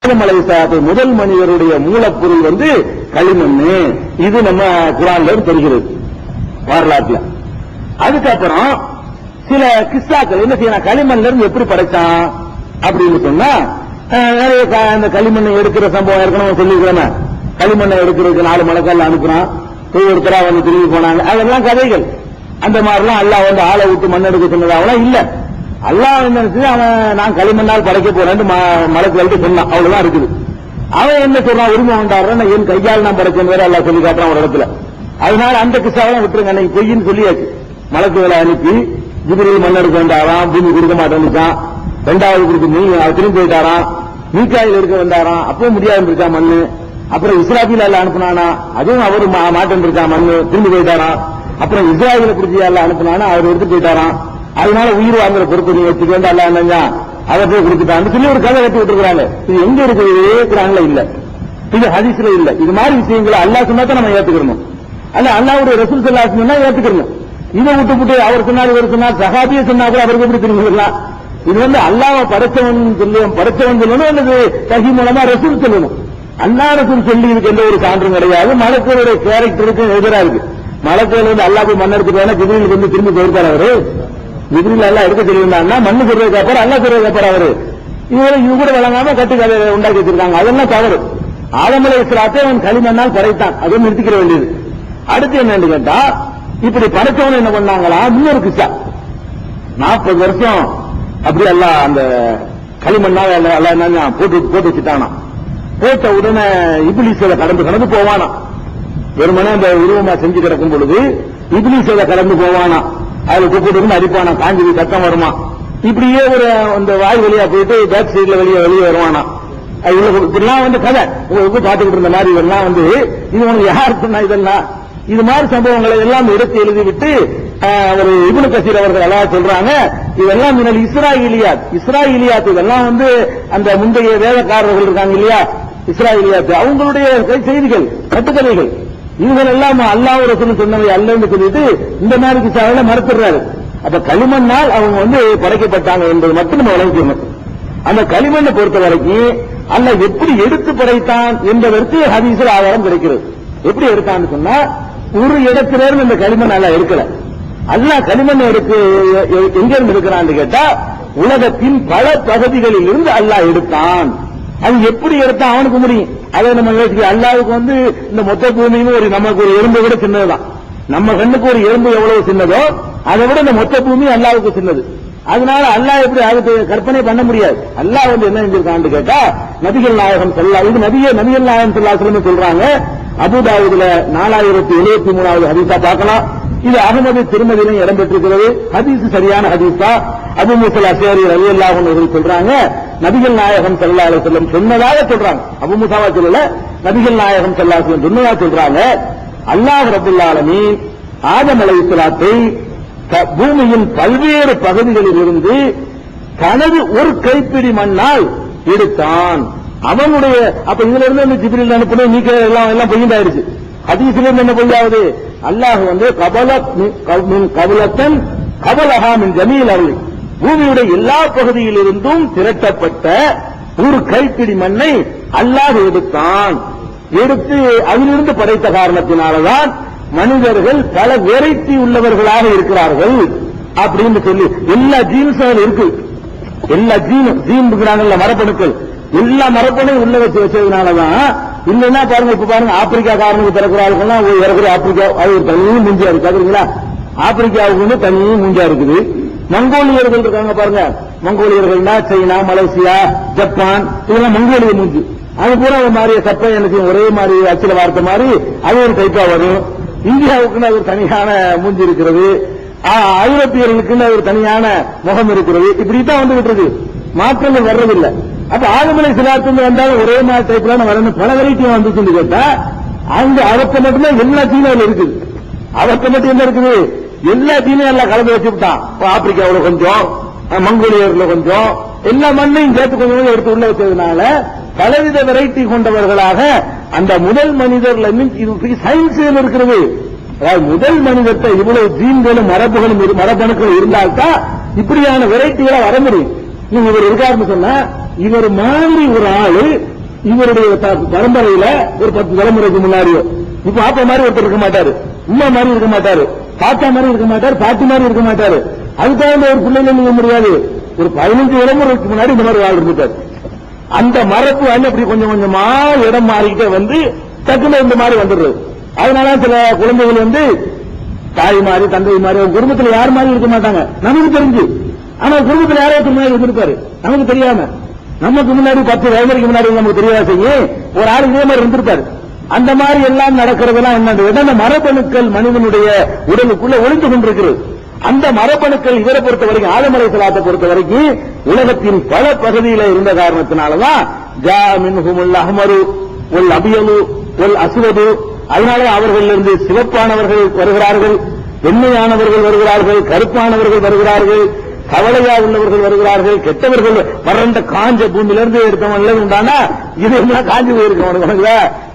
ஆதம் அலைஹிஸ்ஸலாத்து முதல் மனிதருடைய மூலப்பொருள் களிமண்ணு. இது நம்ம குர்ஆன்ல தெரிகிறது வரலாற்றுல. அதுக்கப்புறம் சில கிஸ்ஸாக்கள் என்ன செய்யணும், களிமண்ல இருந்து எப்படி படைச்சான் அப்படின்னு சொன்னா, நிறைய அந்த களிமண்ணை எடுக்கிற சம்பவம் இருக்கணும் சொல்லிக்கிறேன். களிமண்ணை எடுக்கிறதுக்கு 4 மலக்கால் அனுப்புறான், ஒருத்தரா திரும்பி போனாங்க. அதெல்லாம் கதைகள். அந்த மாதிரிலாம் அல்லாஹ் ஆளை விட்டு மண் எடுக்க சொன்னதாவெல்லாம் இல்ல. அல்லாஹ் என்ன அவன் நான் களிமண்ணால் படைக்க போறேன்னு மலக்குகள்கிட்ட சொன்னான். அவ்வளவுதான் இருக்குது. அவன் என்ன சொல்றான், உரிமை கொண்டாடுறான், என் கையால் நான் படைச்சேன் வேற அல்லாஹ் சொல்லி காட்டுறான் ஒரு இடத்துல. அதனால அந்த கிஸ்ஸாவெல்லாம் விட்டுருங்க, அன்னைக்கு பொய்ன்னு சொல்லியாச்சு. மலக்குகளை அனுப்பி ஜிப்ரீல் மண் எடுக்க வேண்டாராம், பூமி கொடுக்க மாட்டேன்னுச்சான். 2வது கொடுத்து திரும்பி போயிட்டாராம். மீகாயில் இருக்க வந்தாராம், அப்பவும் முடியாது இருக்கா மண்ணு. அப்புறம் இஸ்ராபீல் அல்ல அனுப்புனானா, அதுவும் அவரு மாட்டேன் இருக்கா மண்ணு, திரும்பி போயிட்டாராம். அப்புறம் இஸ்ராயலை பிடிச்சி அல்ல அனுப்புனானா, அவர் எடுத்து போயிட்டாராம். அதனால உயிர் வாங்குற பொறுப்பு நீ வச்சுக்க வேண்டாம், அல்ல என்னஞ்சா அதை போய் கொடுத்துட்டான்னு சொல்லி ஒரு கதை கட்டி விட்டுருக்காங்க. இது எங்க இருக்கிறாங்களா இல்ல, இது ஹதீஸ்ல இல்ல. இது மாதிரி விஷயங்களை அல்லாஹ் சொன்னா தான் நம்ம ஏத்துக்கணும். அல்ல அல்லாஹ்வுடைய ரசூல் ஸல்லல்லாஹு அலைஹி வஸல்லம் ஏத்துக்கணும். இதை விட்டு அவர் சொன்னார் இவர் சொன்னார், சஹாபியை சொன்னா கூட அவருக்கு எப்படி திரும்பிடலாம். இது அல்லாஹ்வை படைச்சவன் சொல்லணும் அல்லது வஹி மூலமா ரசூல் சொல்லணும். அல்லாஹ் ரசூல் சொல்லி இதுக்கு எந்த ஒரு சான்றும் கிடையாது. மலக்குகளுடைய கேரக்டருக்கு எதிராக இருக்கு. மலக்குகள் அல்லாஹ் மண் எடுத்துட்டு ஜிப்ரீலுக்கு திரும்பி போயிருக்காரு. அவரு ஜிப்ரீல் எல்லாம் எடுக்க சொல்லியிருந்தாங்கன்னா மண்ணு சொல்றதுக்கு அப்புறம் அல்லா சொல்றதுக்கு அப்புறம் அவரு இது கூட வழங்காம கட்டு கதை உண்டாக்கி வச்சிருக்காங்க. அதெல்லாம் தவறு. ஆதம் அலைஹிஸ்ஸலாத்தை அவன் களிமண்ணால் படைத்தான், அதுவும் நிறுத்திக்கிற வேண்டியது. அடுத்து என்னன்னு கேட்டா, இப்படி படைச்சவன் என்ன பண்ணாங்களா, இன்னொரு கிஸ்ஸா. 40 வருஷம் அப்படி எல்லாம் அந்த களிமண்ணால் எல்லாம் போட்டு வச்சுட்டானா. போட்ட உடனே இப்லீஸ் அதை கடந்து போவானா. வெறுமனே அந்த உருவமா செஞ்சு கிடக்கும் பொழுது இப்லீஸ் அதை கடந்து போவானா. அதுல கூப்பிட்டு அடிப்பானா, காஞ்சி சத்தம் வருமா. இப்படியே ஒரு அந்த வாய் வழியா போயிட்டு பேக் சைட்ல வெளியே வருவானா. இப்படிலாம் கதை பாத்துக்கிட்டு இருந்த மாதிரி இதெல்லாம் இது உனக்கு யார் சொன்னா இதெல்லாம், இது மாதிரி சம்பவங்களை எல்லாம் எடுத்து எழுதிவிட்டு ஒரு இப்னு கசீர் அவர்கள் எல்லாம் சொல்றாங்க, இதெல்லாம் முன்னாடி இஸ்ராயிலியாத் இதெல்லாம் அந்த முந்தைய வேதக்காரர்கள் இருக்காங்க இல்லையா, இஸ்ராயிலியாத் அவங்களுடைய செய்திகள் கட்டுக்கதைகள். இவர்கள் எல்லாம் அல்லாஹ் ரசூல் சொன்னவை அல்லன்னு சொல்லிட்டு இந்த மாதிரி கிஸ்ஸாவை மறுத்துறாரு. அப்ப களிமண்ணால் அவங்க படைக்கப்பட்டாங்க என்பது மட்டும் நம்ம வழங்கிக்கணும். அந்த களிமண்ணை பொறுத்த வரைக்கும் அல்லாஹ் எப்படி எடுத்து படைத்தான் என்பதற்கு ஹதீஸில் ஆதாரம் கிடைக்கிறது. எப்படி எடுத்தான்னு சொன்னா, ஒரு இடத்திலிருந்து இந்த களிமண் அல்லாஹ் எடுக்கல. அல்லாஹ் களிமண் எங்க இருந்து எடுக்கிறான்னு கேட்டா, உலகத்தின் பல பகுதிகளில் இருந்து அல்லாஹ் எடுத்தான். அது எப்படி எடுத்தா அவனுக்கு முடியும், அதை நம்ம யோசிக்க. அல்லாஹ்வுக்கு இந்த மொத்த பூமியும் நமக்கு ஒரு எறும்பை விட சின்னதுதான். நம்ம கண்ணுக்கு ஒரு எறும்பு எவ்வளவு சின்னதோ அதை விட இந்த மொத்த பூமி அல்லாஹ்வுக்கு சின்னது. அதனால அல்லாஹ் எப்படி அது கற்பனை பண்ண முடியாது. அல்லாஹ் என்ன செஞ்சிருக்கான்னு கேட்டா, நபிகள் நாயகம் ஸல்லல்லாஹு இது நபிகள் நாயகம் ஸல்லல்லாஹு அலைஹி வஸல்லம் சொல்றாங்க. அபூதாவூதுல 4073வது ஹதீஸா பார்க்கலாம். இது அஹ்மது திருமதியிலும் இடம்பெற்றிருக்கிறது. ஹதீஸ் சரியான ஹதீஸா. அபூ மூஸா அஷ்அரி ரலியல்லாஹு அன்ஹு சொல்றாங்க, நபிகள் நாயகம் ஸல்லல்லாஹு அலைஹி வஸல்லம் சொன்னதாக சொல்றாங்க. அபூ மூஸாவா சொல்லல, நபிகள் நாயகம் ஸல்லல்லாஹு அலைஹி வஸல்லம் சொன்னதாக சொல்றாங்க. அல்லாஹ் ரப்பல் ஆலமீன் ஆதம் அலைஹிஸ்ஸலாத்தை பூமியின் பல்வேறு பகுதிகளில் இருந்து தனது ஒரு கைப்பிடி மண்ணால் எடுத்தான். அவனுடைய அப்ப இதுல இருந்து ஜிப்ரீல் அனுப்பின மீகாயில் எல்லாம் பொய்யாயிருச்சு. ஹதீஸ்ல இருந்து என்ன பொய்யாவது, அல்லாஹ் கபலத்தன் கபலஹா மின் ஜமீல் அருள் பூமியுடைய எல்லா பகுதியில் இருந்தும் திரட்டப்பட்ட ஒரு கைப்பிடி மண்ணை அல்லாஹ் எடுத்தான். எடுத்து அதிலிருந்து படைத்த காரணத்தினால்தான் மனிதர்கள் பல வெரைட்டி உள்ளவர்களாக இருக்கிறார்கள் அப்படின்னு சொல்லி எல்லா ஜீன்ஸும் இருக்கு. எல்லா ஜீன் இருக்கிறாங்கல்ல, மரபணுக்கள் எல்லா மரபணையும் உள்ள வச்சதுனாலதான். இல்லைன்னா பாருங்க, இப்ப பாருங்க ஆப்பிரிக்காக்காரனுக்கு பிறக்கிறார்கள் ஆப்பிரிக்கா அது ஒரு தனி மூஞ்சியா இருக்கு. அதுங்களா ஆப்பிரிக்காவுக்கு தனி மூஞ்சா இருக்குது. மங்கோலியர்கள் இருக்காங்க பாருங்க, மங்கோலியர்கள்னா சைனா, மலேசியா, ஜப்பான் இதெல்லாம் மங்கோலிய மூஞ்சி. அது பூரா ஒரு மாதிரி சப்பை எனக்கு ஒரே மாதிரி அச்சில வார்த்தை மாதிரி அது ஒரு டைப்பா வரும். இந்தியாவுக்குன்னு அது ஒரு தனியான மூஞ்சி இருக்கிறது. ஐரோப்பியர்களுக்குன்னு ஒரு தனியான முகம் இருக்கிறது. இப்படித்தான் விட்டுருக்கு, மாற்றங்கள் வர்றதில்லை. அப்ப ஆதம் அலைஹிஸ்ஸலாத்து வந்தாலும் ஒரே மாதிரி டைப்ல வரணும். பல வெரைட்டியா சொல்லி கேட்டா அங்க அவத்தை மட்டும்தான் எல்லா சீனாவில் இருக்குது. அவத்தை மட்டும் என்ன இருக்குது, எல்லா சீனையும் எல்லாம் கலந்து வச்சுட்டான். ஆப்பிரிக்காவில் கொஞ்சம், மங்கோலியர்ல கொஞ்சம், எல்லா மண்ணையும் சேர்த்து கொஞ்சம் எடுத்து உள்ள வச்சதுனால பலவித வெரைட்டி கொண்டவர்களாக அந்த முதல் மனிதர்ல சயின்ஸ் இருக்கிறது. அதாவது முதல் மனிதத்தை இவ்வளவு ஜீன்களும் மரபணுக்களும் இருந்தால்தான் இப்படியான வெரைட்டிகளை வர முடியும். இவர் இருக்காருன்னு சொன்னா, இவர் மாதிரி ஒரு ஆளு இவருடைய பரம்பரையில ஒரு 10 தலைமுறைக்கு முன்னாடியோ இப்ப அப்பா மாதிரி ஒருத்தர் இருக்க மாட்டாரு, உமா மாதிரி இருக்க மாட்டாரு, தாத்தா மாதிரி இருக்க மாட்டாரு, பாட்டி மாதிரி இருக்க மாட்டாரு. அதுக்காக ஒரு பிள்ளைங்க நீங்க முடியாது. ஒரு 15 தலைமுறைக்கு முன்னாடி இந்த மாதிரி வாழ் இருந்துட்டாரு. அந்த மரபு அப்படி கொஞ்சம் கொஞ்சமா இடம் மாறிக்கிட்டே வந்து டக்குன்னு இந்த மாதிரி வந்துடுறது. அதனால சில குழந்தைகள் வந்து தாய் மாதிரி தந்தை மாதிரி குடும்பத்தில் யார் மாதிரி இருக்க மாட்டாங்க நமக்கு தெரிஞ்சு. ஆனா குடும்பத்தில் யாராவது முன்னாடி இருந்திருப்பாரு நமக்கு தெரியாம. நமக்கு முன்னாடி 10 வயதுக்கு முன்னாடி நமக்கு தெரியாத செய்ய ஒரு ஆள் இதே மாதிரி இருந்திருப்பாரு. அந்த மாதிரி எல்லாம் நடக்கிறதெல்லாம் என்ன மரபணுக்கள் மனிதனுடைய உடலுக்குள்ள ஒளிந்து கொண்டிருக்கிறது. அந்த மரபணுக்கள் இவரை பொறுத்த வரைக்கும் ஆதம் அலைஹிஸ்ஸலாத்தை பொறுத்த வரைக்கும் உலகத்தின் பல பகுதியில இருந்த காரணத்தினாலதான் ஜா மின்ஹுமுல் அஹ்மரு வல் அபியது வல் அஸ்வது. அதனால அவர்களிலிருந்து சிவப்பானவர்கள் வருகிறார்கள், வெண்மையானவர்கள் வருகிறார்கள், கருப்பானவர்கள் வருகிறார்கள், கவலையா உள்ளவர்கள் வருகிறார்கள், கெட்டவர்கள் வறண்ட காஞ்ச பூமியிலிருந்து எடுத்தவன் உண்டானா இது என்ன காஞ்சி போயிருக்க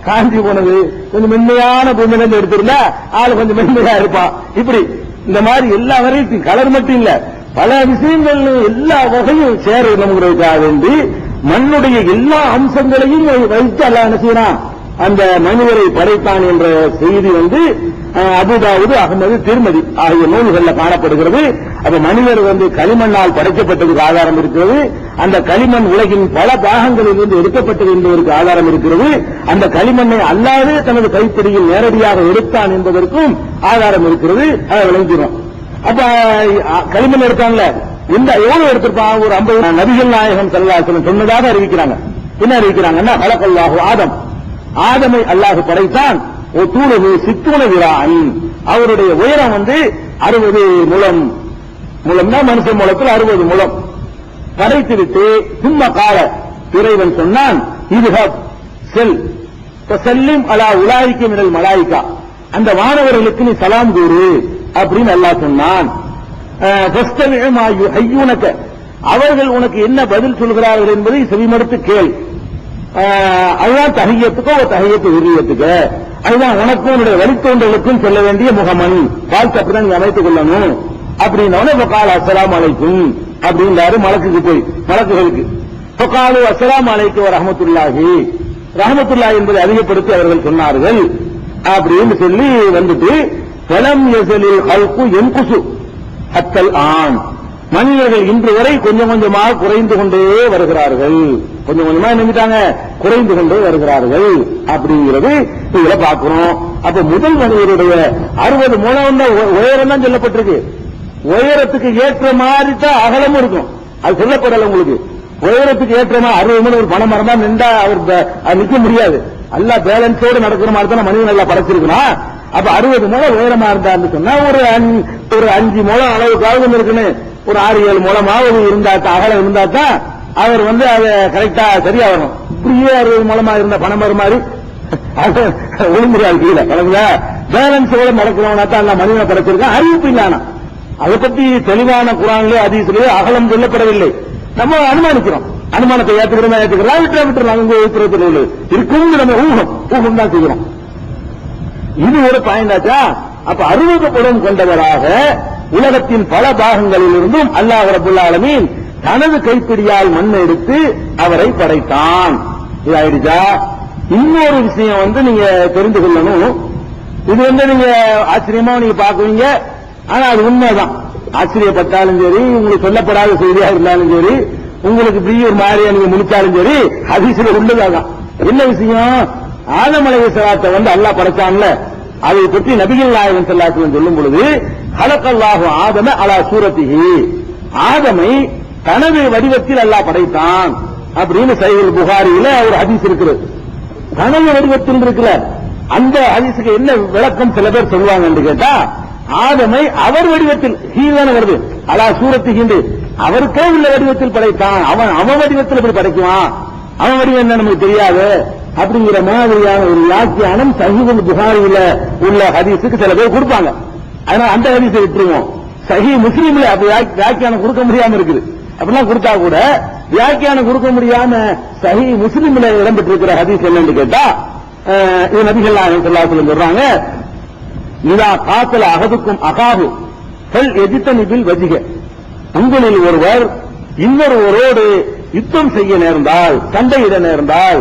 காஞ்சி போனது கொஞ்சம் மென்மையான பூமியிலிருந்து எடுத்திருந்தா ஆளு கொஞ்சம் மென்மையா இருப்பான். இப்படி இந்த மாதிரி எல்லா வரைக்கும் கலர் மட்டும் இல்ல பல விஷயங்கள் எல்லா வகையும் சேரணுங்கிறதுக்காக வேண்டி மண்ணுடைய எல்லா அம்சங்களையும் வைத்து அல்லாஹ் என்ன செய்யறான் அந்த மனிதரை படைத்தான் என்ற செய்தி வந்து அபூதாவுது அஹ்மது திர்மதி ஆகிய நூல்கள்ல காணப்படுகிறது. அப்ப மனிதர் வந்து களிமண்ணால் படைக்கப்பட்டதுக்கு ஆதாரம் இருக்கிறது. அந்த களிமண் உலகின் பல பாகங்களில் இருந்து எடுக்கப்பட்டது என்பதற்கு ஆதாரம் இருக்கிறது. அந்த களிமண்ணை அல்லாது தனது கைப்பிடியில் நேரடியாக எடுத்தான் என்பதற்கும் ஆதாரம் இருக்கிறது. அதை விளங்கிடும். அப்ப களிமண் எடுத்தான்ல இந்த எவ்வளவு எடுத்திருப்பான்? ஒரு 50 நபிகள் நாயகம் ஸல்லல்லாஹு அலைஹி வஸல்லம் சொன்னதாக அறிவிக்கிறாங்க. என்ன அறிவிக்கிறாங்கன்னா ஹலகல்லாஹு ஆதம், ஆதமை அல்லாஹ் படைத்தான். தூளு சித்துண விரான், அவருடைய உயரம் வந்து 60 முழம். முழம்னா மனுஷன் முழத்தில் 60 முழம் படைத்துவிட்டு சும்மா கால இறைவன் சொன்னான் இதுஹப் செல் செல்லும் அலா உலாய்க்கு மினல் மலாய்க்கா, அந்த வானவர்களுக்கு நீ சலாம் கூறு அப்படின்னு அல்லாஹ் சொன்னான். அவர்கள் உனக்கு என்ன பதில் சொல்கிறார்கள் என்பதை செவிமடுத்து கேள். அதுதான் தஹியத்துக்கோ தஹியத்து உரியத்துக்கு, அதுதான் உனக்கும் உன்னுடைய வழித்தோன்றலுக்கும் சொல்ல வேண்டிய முகமன் வாழ்க்கை அப்படிதான் நீ அமைத்துக் கொள்ளணும் அப்படின்னு கால அஸ்ஸலாமு அலைக்கும் அப்படின்றாரு மலக்குக்கு போய் மலக்குகளுக்கு காலு அஸ்ஸலாமு அலைக்கும் ரஹ்மத்துல்லாஹி, ரஹ்மத்துல்லாஹி என்பதை அதிகப்படுத்தி அவர்கள் சொன்னார்கள் அப்படின்னு சொல்லி வந்துட்டு ஃபலம் யஸலில் ஹல்கு யன்குசு ஹத்தல் ஆன், மனிதர்கள் இன்று வரை கொஞ்சம் கொஞ்சமாக குறைந்து கொண்டே வருகிறார்கள். கொஞ்சம் கொஞ்சமா நினைட்டாங்க குறைந்து கொண்டே வருகிறார்கள் அப்படிங்கிறது இதுல பார்க்கிறோம். அப்ப முதல் மனிதருடைய 60 முழம் உயரம் தான் சொல்லப்பட்டிருக்கு. உயரத்துக்கு ஏற்ற மாதிரி தான் அகலமும் இருக்கும். அது சொல்லப்படல உங்களுக்கு. உயரத்துக்கு ஏற்ற மாதிரி 60 முழம் ஒரு பணம் மரம் தான் நின்றா அவர் நிக்க முடியாது. நல்லா பேலன்ஸோடு நடக்கிற மாதிரி தான் மனிதன் நல்லா படைச்சிருக்கணும். அப்ப 60 முழம் உயரமா இருந்தான்னு சொன்னா ஒரு 5 முழம் அளவுக்காவது இருக்குன்னு ஒரு 6-7 முழமாவது இருந்தா அகலம் இருந்தா தான் அவர் வந்து அதை கரெக்டா சரியா வரும். இப்படியே 60 முழமா இருந்த பணம் வரும் மாதிரி ஒழுங்குறாள் கீழே கலங்குல பேலன்ஸோட நடக்கிறவனா தான் அந்த மனிதனை படைச்சிருக்கான். அறிவிப்பு இல்லானா அதை பத்தி தெளிவான குர்ஆன்லயே ஹதீஸ்லயே அகலம் சொல்லப்படவில்லை. நம்ம அனுமானிக்கிறோம். அனுமானத்தை ஏற்றுக்கிறோம் விட்டுறலாம் இருக்கும் நம்ம ஊகம் தான் செய்கிறோம். இது ஒரு பாயிண்ட் ஆச்சா. அப்ப 60 புறம் கொண்டவராக உலகத்தின் பல பாகங்களில் இருந்தும் அல்லாஹ் ரப்பல் ஆலமீன் தனது கைப்பிடியால் மண் எடுத்து அவரை படைத்தான். இதாயிடுச்சா. இன்னொரு விஷயம் வந்து நீங்க தெரிந்து கொள்ளணும். இது வந்து நீங்க ஆச்சரியமா நீங்க பாக்குவீங்க, ஆனா அது உண்மைதான். ஆச்சரியப்பட்டாலும் சரி, உங்களுக்கு சொல்லப்படாத செய்தியா இருந்தாலும் சரி, உங்களுக்கு இப்படி ஒரு மாதிரியா நீங்க முடிச்சாலும் சரி, ஹதீஸ்ல உள்ளதாதான். என்ன விஷயம்? ஆதம் அலைஹிஸ்ஸலாத்தை வந்து அல்லாஹ் படைச்சான்ல, அதை பற்றி நபிகள் நாயகம் ஸல்லல்லாஹு அலைஹி வஸல்லம் சொல்லும் பொழுது ஹலகல்லாஹு ஆதம அலா சூரத்திஹி, ஆதமை தனது வடிவத்தில் அல்லாஹ் படைத்தான் அப்படின்னு சஹீஹுல் புகாரியில ஒரு ஹதீஸ் இருக்குது. தனது வடிவத்தில் இருக்குல்ல, அந்த ஹதீஸுக்கு என்ன விளக்கம் சில பேர் சொல்லுவாங்க என்று கேட்டா, ஆதமை அவர் வடிவத்தில் ஹீதான வருது அலா சூரத்திஹி, அவருக்கே உள்ள வடிவத்தில் படைத்தான். அவன் வடிவத்தில் இப்படி படைக்குவான், அவன் வடிவம் என்ன நமக்கு தெரியாது அப்படிங்கிற மாதிரியான ஒரு வியாக்கியானம் சஹீஹுல் புகாரியில உள்ள ஹதீஸுக்கு சில பேர் கொடுப்பாங்க. அதனால அந்த ஹதீஸை விட்டுருவோம். சஹீஹ் முஸ்லிம்ல அப்படி வியாக்கியானம் கொடுக்க முடியாம இருக்குது. அப்படிலாம் கொடுத்தா கூட வியாக்கியானம் கொடுக்க முடியாம சஹீஹ் முஸ்லிம்ல இடம்பெற்றிருக்கிற ஹதீஸ் என்னன்னு கேட்டா, இது நபிகள் நாயகம் ஸல்லல்லாஹு அலைஹி வஸல்லம் சொல்றாங்க, இதா காத்தல அஹதுக்கும் அகாஹு ஃபல் யஜ்தனிபில் வஜ்ஹ, உங்களில் ஒருவர் இன்னொருவரோடு யுத்தம் செய்ய நேர்ந்தால், சண்டையிட நேர்ந்தால்